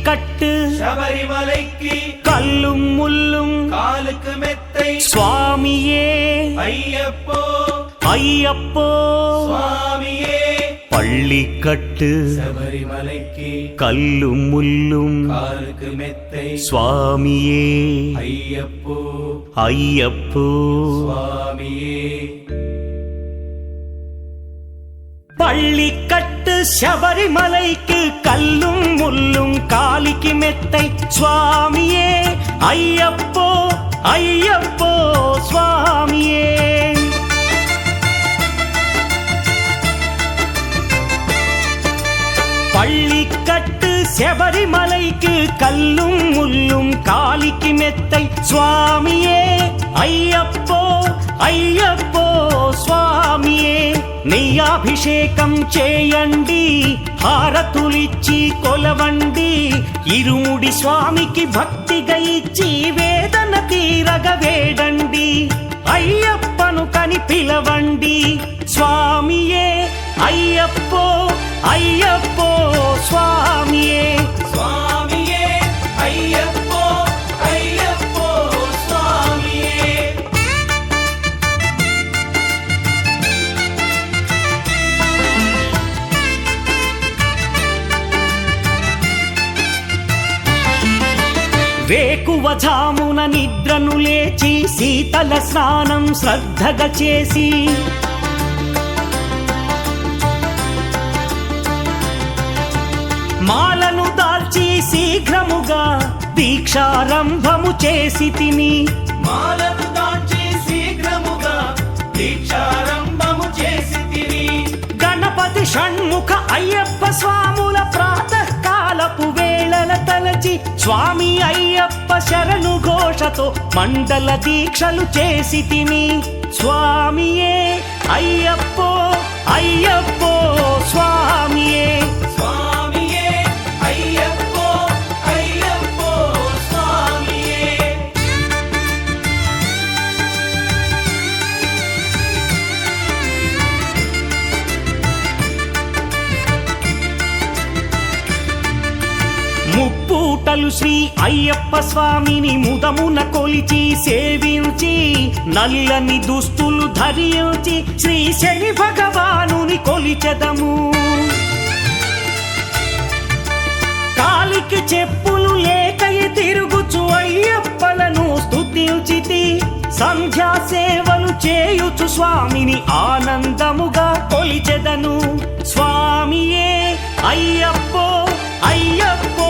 கட்டு சபரிமலைக்கு கல்லும் முள்ளும் காலுக்கு மெத்தை சுவாமியே ஐயப்போ ஐயப்போ சுவாமியே பள்ளிக்கட்டு சபரிமலைக்கு கல்லும் முள்ளும் காலுக்கு மெத்தை சுவாமியே ஐயப்போ ஐயப்போ சுவாமியே பள்ளிக்கட்டு சபரிமலைக்கு கல்லும் முள்ளும் காலிக்கு மெத்தை சுவாமியே ஐயப்போ ஐயப்போ சுவாமியே பள்ளிக்கட்டு சபரிமலைக்கு கல்லும் முள்ளும் காலிக்கு மெத்தை சுவாமியே ஐயப்போ ஐயப்போ స్వామియే నెయ్యాభిషేకం చేయండి హారతులిచ్చి కొలవండి ఇరుముడి స్వామికి భక్తిగా ఇచ్చి వేదన తీరగ వేడండి అయ్యప్పను కని పిలవండి స్వామియే అయ్యప్పో అయ్యప్పో స్వామియే స్వామియే అయ్యప్పో అయ్యప్పో స్వామియే వేకువజామున నిద్రను లేచి శీతల స్నానం శ్రద్ధగా చేసి మాలను దాల్చి శీఘ్రముగా దీక్షారంభము చేసి తిని మాలను దాల్చి శీఘ్రముగా దీక్షారంభము చేసి తిని గణపతి షణ్ముఖ అయ్యప్ప స్వాముల ప్రాతకాలపు వేళల తలచి స్వామి అయ్యప్ప శరణు ఘోషతో మండల దీక్షలు చేసి తిని స్వామియే అయ్యప్పో అయ్యప్పో స్వామియే స్వామియే అయ్యప్పో అయ్యప్పో స్వామియే ముప్పూటలు శ్రీ అయ్యప్ప స్వామిని ముదమున కొలిచి సేవించి నల్లని దుస్తులు ధరించి శ్రీ శని భగవానుని కొలిచెదము కాలికి చెప్పులు లేకయి తిరుగుచు అయ్యప్పలను స్తుతించితి సంధ్యా సేవలు చేయుచు స్వామిని ఆనందముగా కొలిచెదను స్వామియే అయ్యప్పో అయ్యప్పో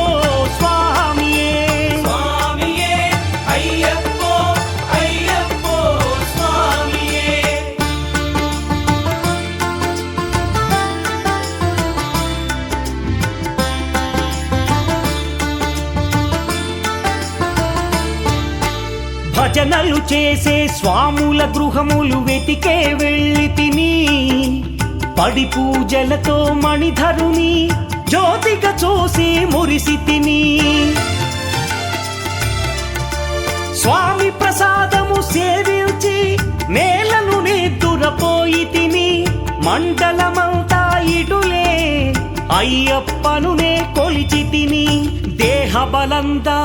స్వామియే స్వామియే అయ్యప్పో అయ్యప్పో స్వామియే భజనలు చేసే స్వాముల గృహములు వెతికే వెళ్ళి తిని పడి పూజలతో మణిధరుని జ్యోతిగా చూసి మురిసి తిని స్వామి ప్రసాదము సేవించి నేలను నిద్దురపోయి తిని మండలమంతా ఇటులే అయ్యప్పనునే కొలిచి తిని దేహ బలందా